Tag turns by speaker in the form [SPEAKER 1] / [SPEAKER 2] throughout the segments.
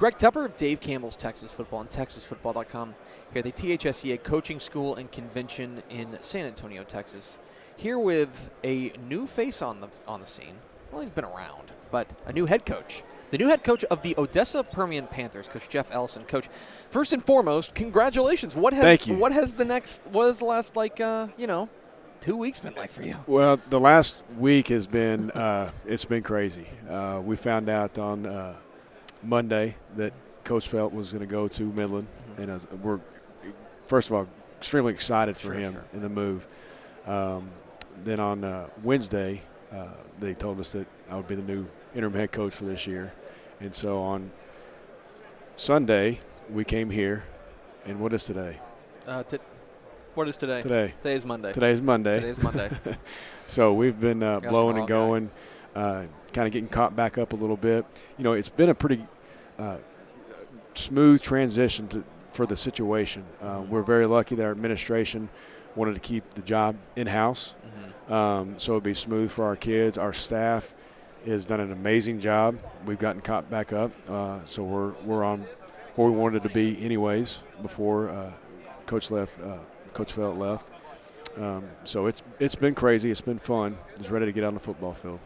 [SPEAKER 1] Greg Tepper of Dave Campbell's Texas Football and TexasFootball.com here at the THSCA Coaching School and Convention in San Antonio, Texas. Here with a new face on the scene. Well, he's been around, but a new head coach. The new head coach of the Odessa Permian Panthers, Coach Jeff Ellison. Coach, first and foremost, congratulations.
[SPEAKER 2] Thank you.
[SPEAKER 1] What has the last 2 weeks been like for you?
[SPEAKER 2] Well, the last week has been it's been crazy. We found out on Monday that Coach Felt was going to go to Midland, and we're first of all extremely excited for him in the move. Then on Wednesday, they told us that I would be the new interim head coach for this year, and so on Sunday we came here, and what is today?
[SPEAKER 1] What is today?
[SPEAKER 2] Today
[SPEAKER 1] is Monday.
[SPEAKER 2] Today's Monday.
[SPEAKER 1] Today's Monday.
[SPEAKER 2] So we've been blowing and going, kind of getting caught back up a little bit. You know, it's been a pretty smooth transition for the situation. We're very lucky that our administration wanted to keep the job in-house, so it'd be smooth for our kids. Our staff has done an amazing job. We've gotten caught back up, so we're on where we wanted to be anyways before Coach Felt left. So it's been crazy. It's been fun. Just ready to get on the football field.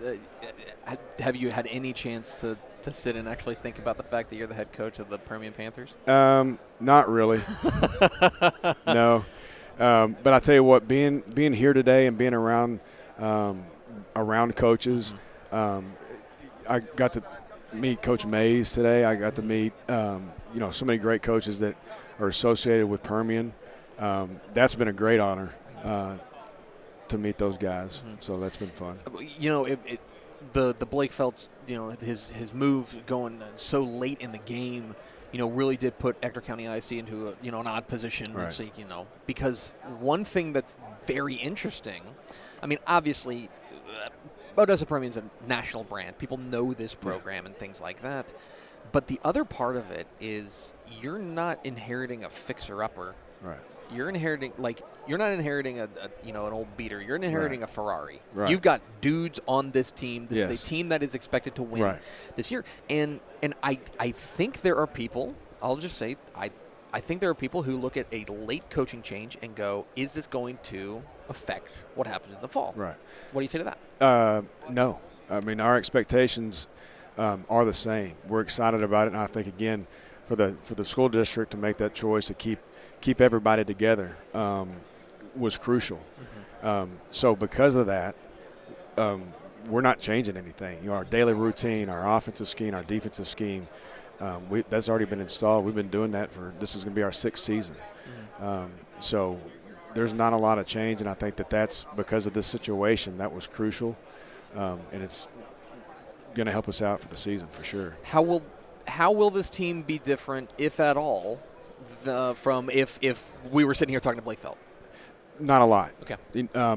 [SPEAKER 1] Have you had any chance to sit and actually think about the fact that you're the head coach of the Permian Panthers?
[SPEAKER 2] Not really. No. But I tell you what, being here today and being around coaches, I got to meet Coach Mays today. I got to meet so many great coaches that are associated with Permian. That's been a great honor to meet those guys. So that's been fun.
[SPEAKER 1] You know, the Blake Phelps, his move going so late in the game, really did put Ector County ISD into an odd position.
[SPEAKER 2] Right.
[SPEAKER 1] Because one thing that's very interesting, I mean, obviously, Odessa Permian is a national brand. People know this program and things like that. But the other part of it is you're not inheriting a fixer-upper.
[SPEAKER 2] Right.
[SPEAKER 1] You're not inheriting an old beater. You're inheriting a Ferrari.
[SPEAKER 2] Right.
[SPEAKER 1] You've got dudes on this team. This is a
[SPEAKER 2] Yes.
[SPEAKER 1] team that is expected to win this year. And I think there are people, I'll just say, I think there are people who look at a late coaching change and go, is this going to affect what happens in the fall?
[SPEAKER 2] Right.
[SPEAKER 1] What do you say to that?
[SPEAKER 2] No. I mean, our expectations are the same. We're excited about it, and I think, again, for the school district to make that choice to keep everybody together was crucial. So because of that, we're not changing anything. Our daily routine, our offensive scheme, our defensive scheme, that's already been installed. We've been doing that this is going to be our 6th season. So there's not a lot of change, and I think that's because of this situation. That was crucial, and it's going to help us out for the season for sure.
[SPEAKER 1] How will this team be different, if at all, from if we were sitting here talking to Blake Felt?
[SPEAKER 2] Not a lot.
[SPEAKER 1] Okay.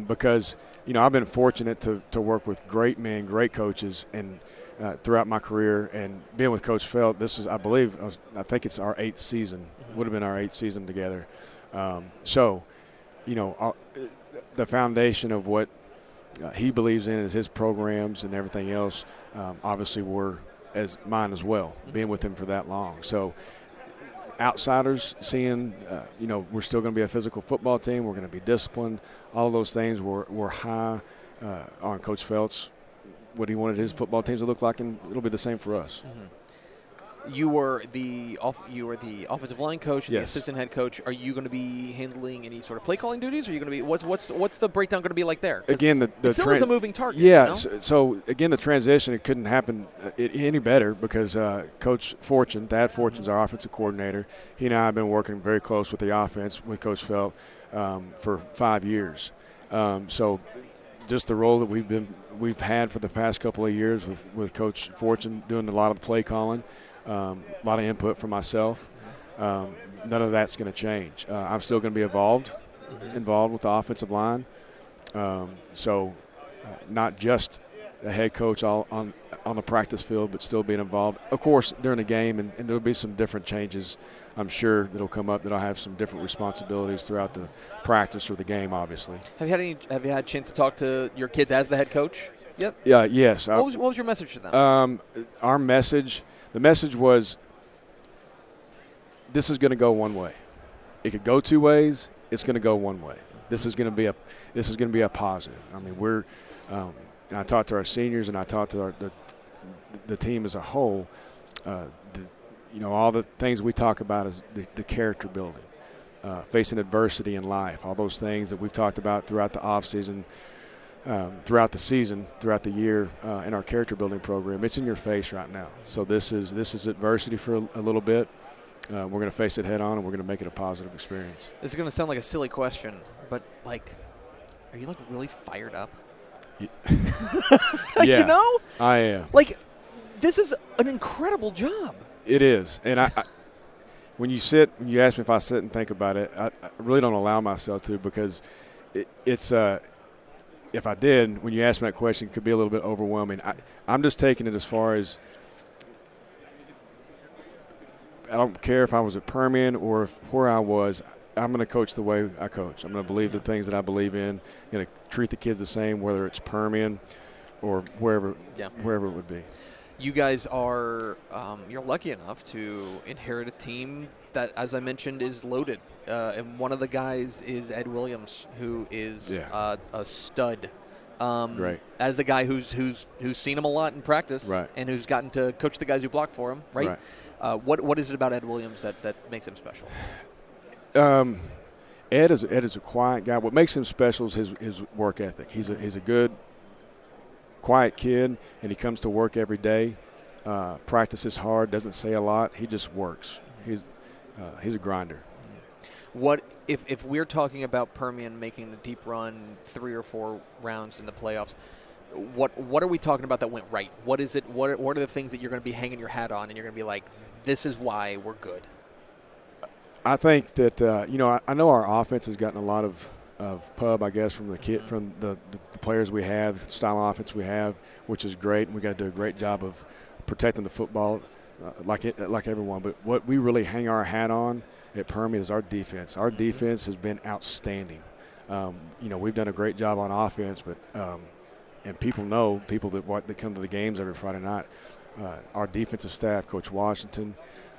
[SPEAKER 2] Because I've been fortunate to work with great men, great coaches, and throughout my career, and being with Coach Felt, I think it's our 8th season. Would have been our 8th season together. So, the foundation of what he believes in is his programs and everything else. Obviously, were as mine as well, being with him for that long. So, outsiders seeing, we're still going to be a physical football team. We're going to be disciplined. All of those things were high on Coach Felt's, what he wanted his football teams to look like, and it'll be the same for us.
[SPEAKER 1] You were the offensive line coach and the assistant head coach. Are you going to be handling any sort of play calling duties? Are you going to be what's the breakdown going to be like there?
[SPEAKER 2] Again,
[SPEAKER 1] it still is a moving target.
[SPEAKER 2] Yeah. So again, the transition, it couldn't happen any better because Coach Fortune, Thad Fortune's our offensive coordinator. He and I have been working very close with the offense with Coach Felt for 5 years. So just the role that we've had for the past couple of years with Coach Fortune doing a lot of the play calling. A lot of input from myself. None of that's going to change. I'm still going to be involved with the offensive line. So not just a head coach on the practice field, but still being involved. Of course, during the game, and there'll be some different changes, I'm sure, that'll come up that I'll have some different responsibilities throughout the practice or the game, obviously.
[SPEAKER 1] Have you had a chance to talk to your kids as the head coach? Yep.
[SPEAKER 2] Yeah. Yes.
[SPEAKER 1] What was your message to them?
[SPEAKER 2] The message was this is going to go one way. It could go two ways. It's going to go one way. This is going to be a positive. I mean, I talked to our seniors and I talked to the team as a whole. All the things we talk about is the character building, facing adversity in life, all those things that we've talked about throughout the off season, throughout the season, throughout the year in our character building program. It's in your face right now. So this is adversity for a little bit. We're going to face it head on, and we're going to make it a positive experience.
[SPEAKER 1] This is going to sound like a silly question, but are you really fired up?
[SPEAKER 2] Yeah,
[SPEAKER 1] you know,
[SPEAKER 2] I am.
[SPEAKER 1] This is an incredible job.
[SPEAKER 2] It is, and I when you ask me if I sit and think about it, I really don't allow myself to, because it's if I did, when you ask me that question, it could be a little bit overwhelming. I'm just taking it as far as, I don't care if I was at Permian or where I was. I'm going to coach the way I coach. I'm going to believe the things that I believe in. I'm going to treat the kids the same, whether it's Permian or wherever it would be.
[SPEAKER 1] You guys are you're lucky enough to inherit a team that, as I mentioned, is loaded. And one of the guys is Ed Williams, who is a stud.
[SPEAKER 2] Great.
[SPEAKER 1] As a guy who's seen him a lot in practice,
[SPEAKER 2] right,
[SPEAKER 1] and who's gotten to coach the guys who block for him, right? What is it about Ed Williams that makes him special?
[SPEAKER 2] Ed is a quiet guy. What makes him special is his work ethic. He's a good, quiet kid, and he comes to work every day, practices hard, doesn't say a lot. He just works. He's a grinder.
[SPEAKER 1] What if we're talking about Permian making a deep run, 3 or 4 rounds in the playoffs? What are we talking about that went right? What is it? What are the things that you're going to be hanging your hat on, and you're going to be like, this is why we're good?
[SPEAKER 2] I think that I know our offense has gotten a lot of pub, I guess, from the players we have, the style of offense we have, which is great. And we got to do a great job of protecting the football, like everyone. But what we really hang our hat on at Permian is our defense. Our defense has been outstanding. We've done a great job on offense, but and people that come to the games every Friday night. Our defensive staff, Coach Washington,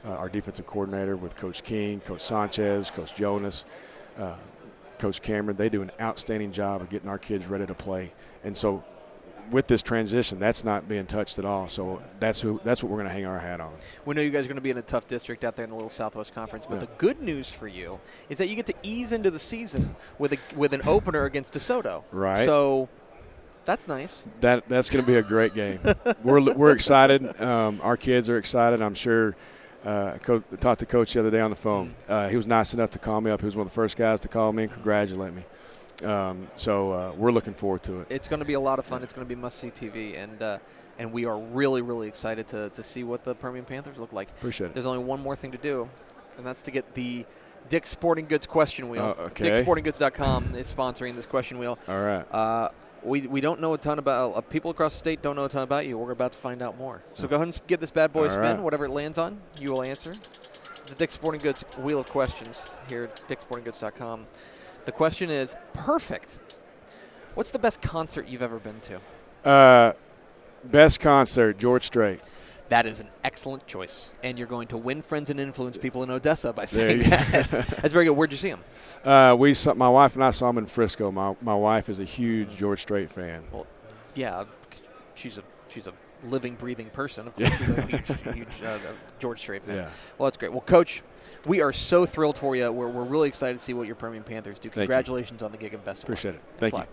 [SPEAKER 2] our defensive coordinator with Coach King, Coach Sanchez, Coach Jonas, Coach Cameron, they do an outstanding job of getting our kids ready to play. And so with this transition, that's not being touched at all. So that's what we're going to hang our hat on.
[SPEAKER 1] We know you guys are going to be in a tough district out there in the Little Southwest Conference, but the good news for you is that you get to ease into the season with an opener against DeSoto.
[SPEAKER 2] Right.
[SPEAKER 1] So that's nice.
[SPEAKER 2] That's going to be a great game. We're excited. Our kids are excited. I'm sure. I talked to Coach the other day on the phone. He was nice enough to call me up. He was one of the first guys to call me and congratulate me. So we're looking forward to it.
[SPEAKER 1] It's going to be a lot of fun. It's going to be must-see TV, and we are really, really excited to see what the Permian Panthers look like.
[SPEAKER 2] Appreciate it.
[SPEAKER 1] There's only one more thing to do, and that's to get the Dick's Sporting Goods question wheel.
[SPEAKER 2] Okay.
[SPEAKER 1] Dick'sSportingGoods.com is sponsoring this question wheel.
[SPEAKER 2] All right.
[SPEAKER 1] We don't know a ton about people across the state don't know a ton about you. We're about to find out more. So go ahead and give this bad boy a spin.
[SPEAKER 2] Right.
[SPEAKER 1] Whatever it lands on, you will answer. The Dick's Sporting Goods wheel of questions here at Dick'sSportingGoods.com. The question is, perfect. What's the best concert you've ever been to?
[SPEAKER 2] Best concert, George Strait.
[SPEAKER 1] That is an excellent choice. And you're going to win friends and influence people in Odessa by saying that. That's very good. Where'd you see him?
[SPEAKER 2] My wife and I saw him in Frisco. My wife is a huge George Strait fan.
[SPEAKER 1] Well, yeah, she's a living, breathing person. Of course, she's a huge George Strait fan.
[SPEAKER 2] Yeah.
[SPEAKER 1] Well, that's great. Well, Coach, we are so thrilled for you. We're really excited to see what your Permian Panthers do. Congratulations on the gig and best of luck.
[SPEAKER 2] Appreciate it. Thank you.